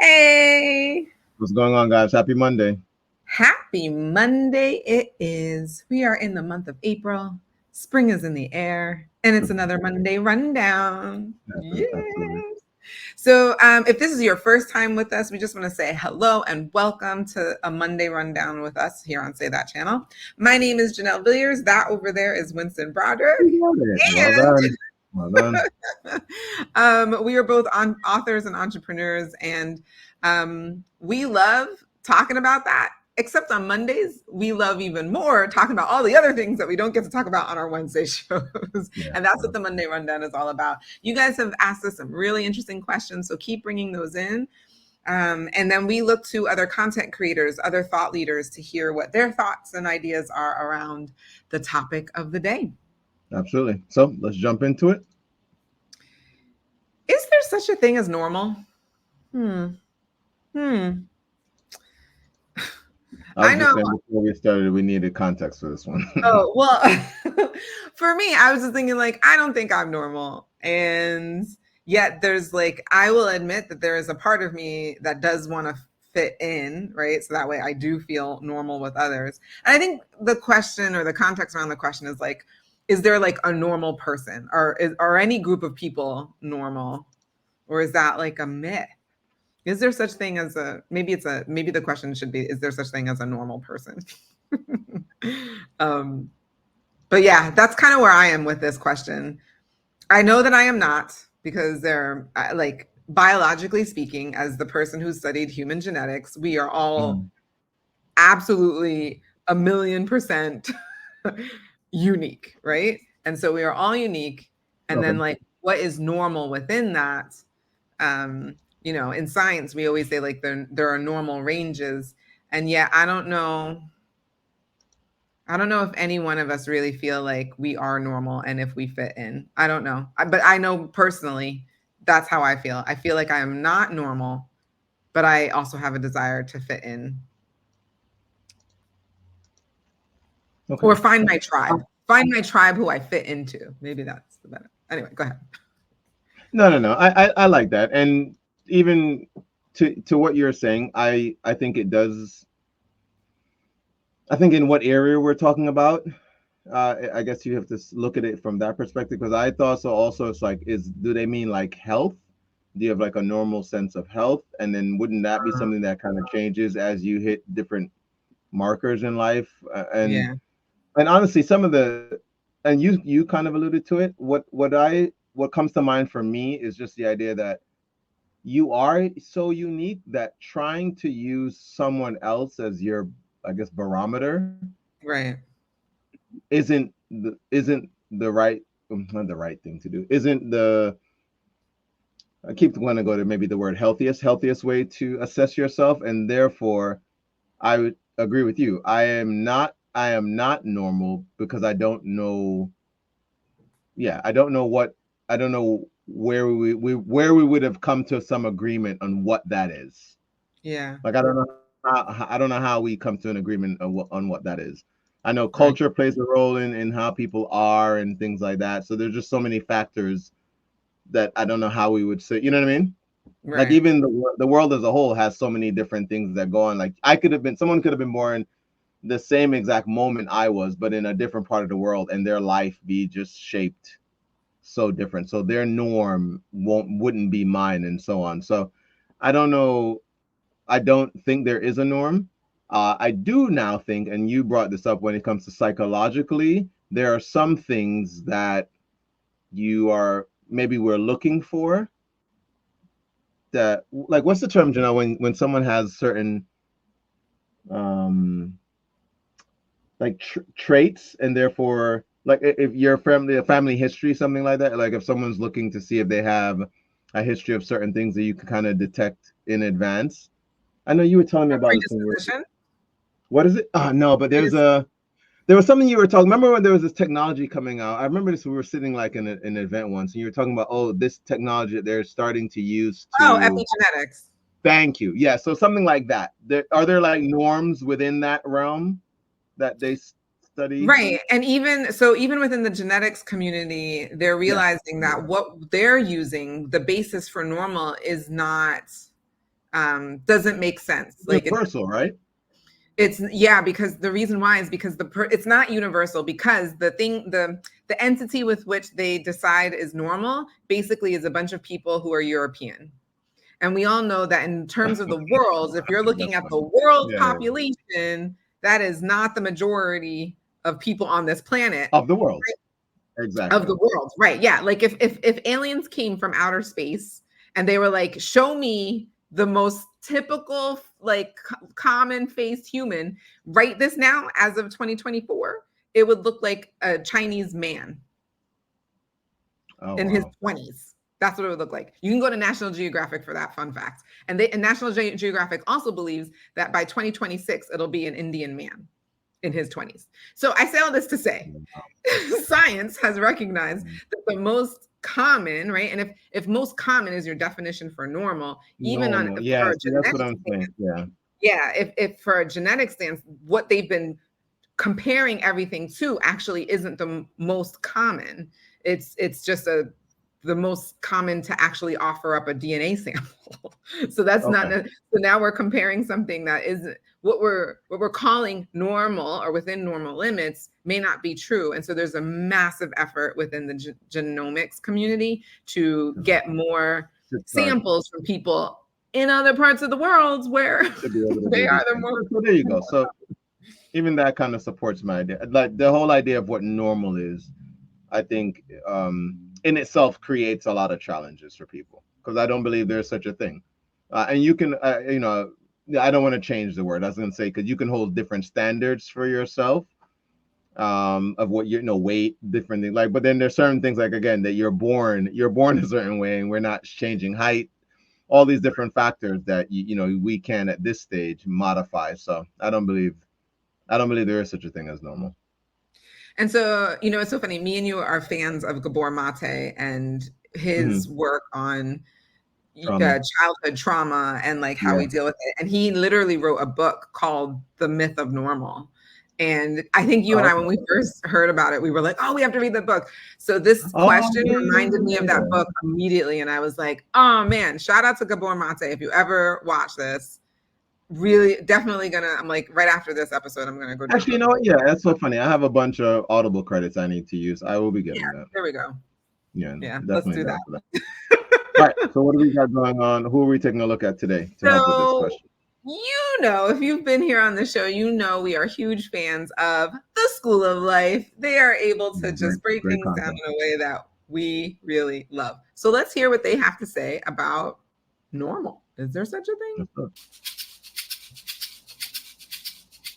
Hey, What's going on, guys? Happy Monday. happy Monday. It is. We are in the month of April. Spring is in the air, and it's another Monday rundown. Yes. Absolutely. So, if this is your first time with us, we just want to say hello and welcome to a Monday rundown with us here on Say That channel. My name is Janelle Villiers. That over there is Winston Broderick. You got it. Well done. Well done. We are both authors and entrepreneurs, and we love talking about that. Except on Mondays, we love even more talking about all the other things that we don't get to talk about on our Wednesday shows. Yeah. And that's what the Monday Rundown is all about. You guys have asked us some really interesting questions, so keep bringing those in. And then we look to other content creators, other thought leaders to hear what their thoughts and ideas are around the topic of the day. Absolutely. So let's jump into it. Is there such a thing as normal? Hmm. I was just saying before we started, we needed context for this one. Oh, well, for me, I was just thinking, like, I don't think I'm normal. And yet there's like, I will admit that there is a part of me that does want to fit in, right? So that way I do feel normal with others. And I think the question or the context around the question is like, is there like a normal person, or are any group of people normal? Or is that like a myth? Is there such thing as maybe the question should be, is there such thing as a normal person? But yeah, that's kind of where I am with this question. I know that I am not, because they're like, biologically speaking, as the person who studied human genetics, we are all absolutely 1,000,000% unique, right? And so we are all unique. And then like, what is normal within that? In science, we always say like there are normal ranges. And yet I don't know if any one of us really feel like we are normal and if we fit in. I don't know. But I know personally that's how I feel. I feel like I am not normal, but I also have a desire to fit in. Okay. Or find my tribe. Find my tribe who I fit into. Maybe that's the better. Anyway, go ahead. No. I like that. And even to what you're saying, I think it does. I think in what area we're talking about, I guess you have to look at it from that perspective, because I thought so also it's like, do they mean like health? Do you have like a normal sense of health? And then wouldn't that be something that kind of changes as you hit different markers in life? And honestly, some of and you kind of alluded to it. What comes to mind for me is just the idea that you are so unique that trying to use someone else as your, I guess, barometer, right, isn't the right, not the right thing to do. I keep want to go to maybe the word healthiest way to assess yourself. And therefore I would agree with you. I am not normal, because I don't know. Yeah, I don't know where we would have come to some agreement on what that is. Yeah. Like I don't know how we come to an agreement on what that is. I know culture plays a role in how people are and things like that. So there's just so many factors that I don't know how we would say, you know what I mean? Right. Like even the world as a whole has so many different things that go on. Like someone could have been born the same exact moment I was, but in a different part of the world, and their life be just shaped so different. So their norm wouldn't be mine, and so on. So I don't know. I don't think there is a norm. I do now think, and you brought this up, when it comes to psychologically, there are some things that we're looking for, that, like, what's the term, when someone has certain like traits, and therefore, like, if your family history, something like that, like if someone's looking to see if they have a history of certain things that you can kind of detect in advance. I know you were telling me about this thing. What is it? Oh no, but there was something you were talking. Remember when there was this technology coming out? I remember this. We were sitting like in an event once, and you were talking about, this technology that they're starting to use to. Oh, epigenetics. Thank you. Yeah. So something like that. Are there like norms within that realm that they study? Right. And even within the genetics community, they're realizing that what they're using, the basis for normal, is not doesn't make sense. Like Universal, right? it's yeah, because the reason why is because it's not universal, because the entity with which they decide is normal basically is a bunch of people who are European. And we all know that in terms of the world, if you're looking at the world population, that is not the majority of people on this planet. Of the world. Right? Exactly. Of the world, right. Yeah. Like if aliens came from outer space and they were like, show me the most typical, like common faced human right this now, as of 2024, it would look like a Chinese man in his 20s. That's what it would look like. You can go to National Geographic for that fun fact. And National Geographic also believes that by 2026, it'll be an Indian man in his 20s. So I say all this to say, science has recognized that the most common, right? And if most common is your definition for normal, even for a that's what I'm saying. Yeah. If for a genetic stance, what they've been comparing everything to actually isn't the most common. It's just the most common to actually offer up a DNA sample. So that's not, so now we're comparing something that isn't what we're calling normal or within normal limits may not be true. And so there's a massive effort within the genomics community to get more samples from people in other parts of the world where they are the more. So there you go. So even that kind of supports my idea. Like the whole idea of what normal is, I think in itself creates a lot of challenges for people, because I don't believe there's such a thing. And you can, I don't want to change the word. I was going to say, because you can hold different standards for yourself of what weight, different things. Like, but then there's certain things, like, again, that you're born a certain way, and we're not changing height. All these different factors that we can at this stage modify. So I don't believe there is such a thing as normal. And so, it's so funny. Me and you are fans of Gabor Mate and his work on childhood trauma and like how we deal with it. And he literally wrote a book called The Myth of Normal. And I think you and I, when we first heard about it, we were like, oh, we have to read the book. So this question reminded me of that book immediately. And I was like, oh man, shout out to Gabor Mate. If you ever watch this, really definitely I'm like, right after this episode, I'm gonna go. Actually, you know what? Yeah, that's so funny. I have a bunch of Audible credits I need to use. I will be getting that. There we go. Yeah, let's do that. All right, so what do we got going on? Who are we taking a look at today to help with this question? If you've been here on the show, we are huge fans of the School of Life. They are able to just break things down in a way that we really love. So let's hear what they have to say about normal. Is there such a thing?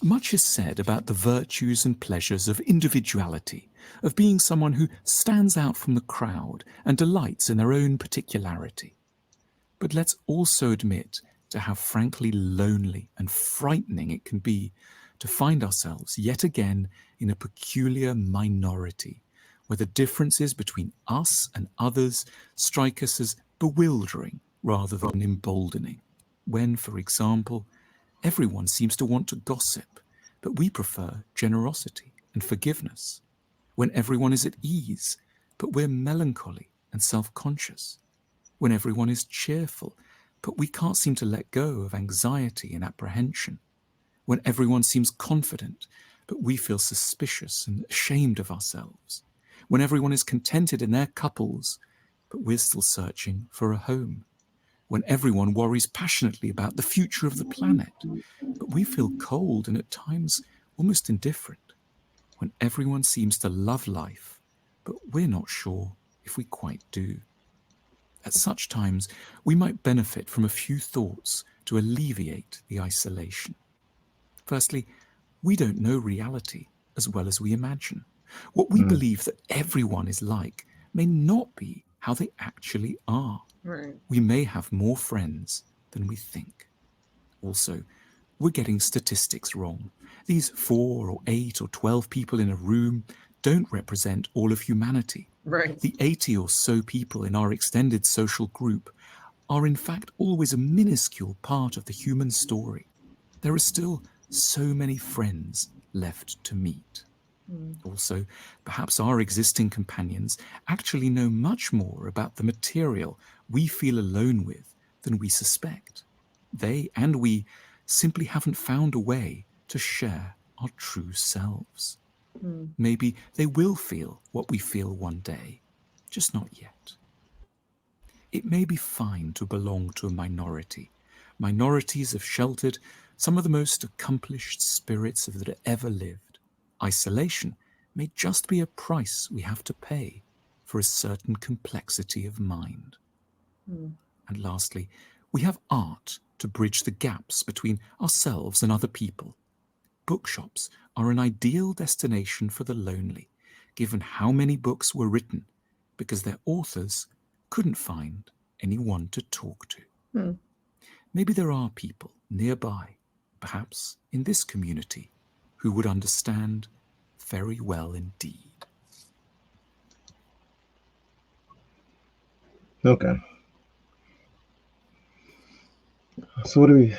Much is said about the virtues and pleasures of individuality, of being someone who stands out from the crowd and delights in their own particularity. But let's also admit to how frankly lonely and frightening it can be to find ourselves yet again in a peculiar minority, where the differences between us and others strike us as bewildering rather than emboldening. When, for example, everyone seems to want to gossip, but we prefer generosity and forgiveness. When everyone is at ease, but we're melancholy and self-conscious. When everyone is cheerful, but we can't seem to let go of anxiety and apprehension. When everyone seems confident, but we feel suspicious and ashamed of ourselves. When everyone is contented in their couples, but we're still searching for a home. When everyone worries passionately about the future of the planet, but we feel cold and at times almost indifferent. When everyone seems to love life, but we're not sure if we quite do. At such times, we might benefit from a few thoughts to alleviate the isolation. Firstly, we don't know reality as well as we imagine. What we believe that everyone is like may not be how they actually are. Right. We may have more friends than we think. Also, we're getting statistics wrong. These 4 or 8 or 12 people in a room don't represent all of humanity. Right. The 80 or so people in our extended social group are in fact always a minuscule part of the human story. There are still so many friends left to meet. Also, perhaps our existing companions actually know much more about the material we feel alone with than we suspect. They and we simply haven't found a way to share our true selves. Maybe they will feel what we feel one day, just not yet. It may be fine to belong to a minority. Minorities have sheltered some of the most accomplished spirits that ever lived. Isolation may just be a price we have to pay for a certain complexity of mind. And lastly, we have art to bridge the gaps between ourselves and other people. Bookshops are an ideal destination for the lonely, given how many books were written because their authors couldn't find anyone to talk to. Maybe there are people nearby, perhaps in this community, who would understand very well indeed. Okay. So what do we?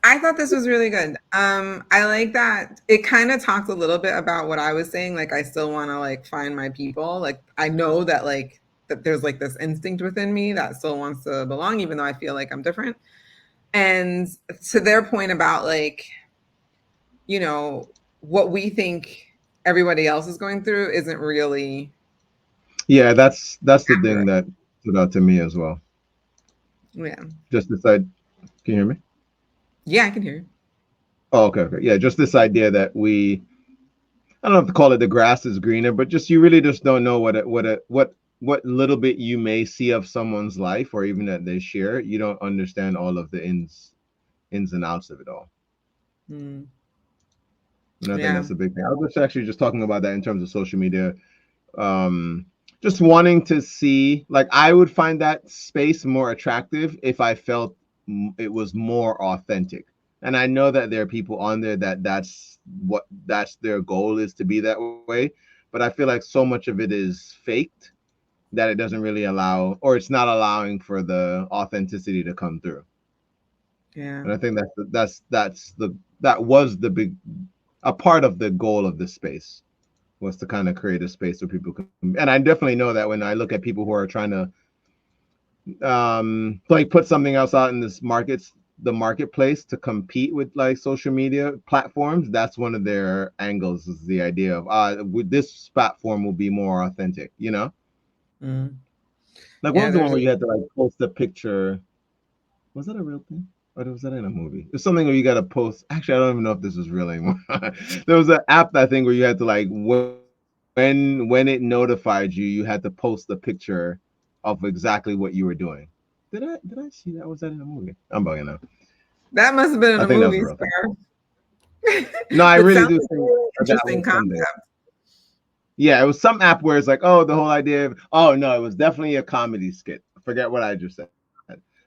I thought this was really good. I like that it kind of talked a little bit about what I was saying. Like, I still want to like find my people. Like, I know that like that there's like this instinct within me that still wants to belong, even though I feel like I'm different. And to their point about like, you know, what we think everybody else is going through isn't really. Yeah, that's the thing that stood out to me as well. Yeah. Just this idea. Can you hear me? Yeah, I can hear you. Oh, okay. Yeah, just this idea that I don't know if to call it the grass is greener, but just you really just don't know what little bit you may see of someone's life or even that they share. You don't understand all of the ins and outs of it all. And I think that's a big thing. I was actually just talking about that in terms of social media. Just wanting to see, like, I would find that space more attractive if I felt it was more authentic. And I know that there are people on there that's their goal is to be that way. But I feel like so much of it is faked that it doesn't really allow, or it's not allowing for the authenticity to come through. Yeah. And I think that was a part of the goal of this space, was to kind of create a space where people can. And I definitely know that when I look at people who are trying to like put something else out in the marketplace to compete with like social media platforms, that's one of their angles, is the idea of with this platform will be more authentic, you know. Like, what was the one where you had to like post a picture? Was that a real thing? Or was that in a movie? It's something where you got to post. Actually, I don't even know if this is real anymore. There was an app, I think, where you had to like when it notified you, you had to post a picture of exactly what you were doing. Did I see that? Was that in a movie? I'm bugging now. That must have been in a movie. No, I really do think interesting concept. Yeah, it was some app where it's like, oh, the whole idea of, oh no, it was definitely a comedy skit. Forget what I just said.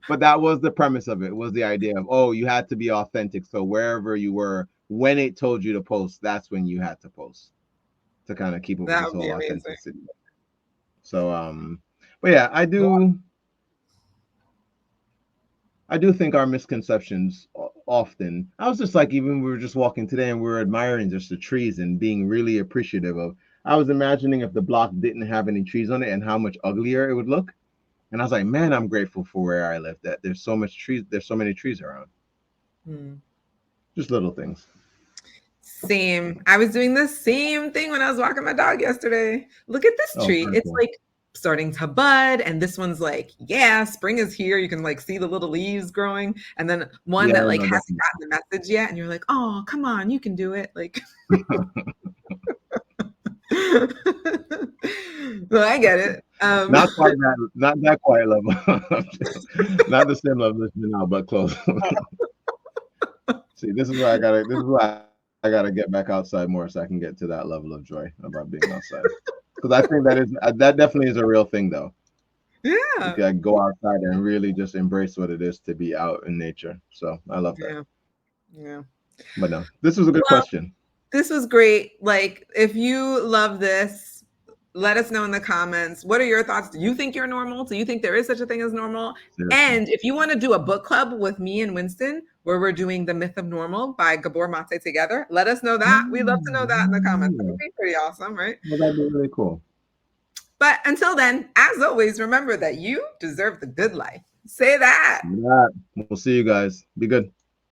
But that was the premise of it. Was the idea of, oh, you had to be authentic. So wherever you were, when it told you to post, that's when you had to post, to kind of keep up with this whole authenticity. So, but yeah, I do think our misconceptions often. I was just like, even we were just walking today and we were admiring just the trees and being really appreciative of. I was imagining if the block didn't have any trees on it and how much uglier it would look. And I was like, man, I'm grateful for where I live, that there's so much trees. There's so many trees around. Just little things. Same. I was doing the same thing when I was walking my dog yesterday. Look at this tree. It's like starting to bud, and this one's like, yeah, spring is here. You can like see the little leaves growing, and then one that like hasn't gotten the message yet, and you're like, oh, come on, you can do it. Like, well, I get it. Not quite that, not that quiet level. Not the same level as Janelle, but close. See, this is why I gotta get back outside more so I can get to that level of joy about being outside. Because I think that definitely is a real thing, though. Yeah. If you go outside and really just embrace what it is to be out in nature. So I love that. Yeah. But no, this was a good question. This was great. Like, if you love this, let us know in the comments. What are your thoughts? Do you think you're normal? Do you think there is such a thing as normal? Seriously. And if you want to do a book club with me and Winston, where we're doing The Myth of Normal by Gabor Mate together, let us know that. We'd love to know that in the comments. That would be pretty awesome, right? Well, that'd be really cool. But until then, as always, remember that you deserve the good life. Say that. We'll see you guys. Be good.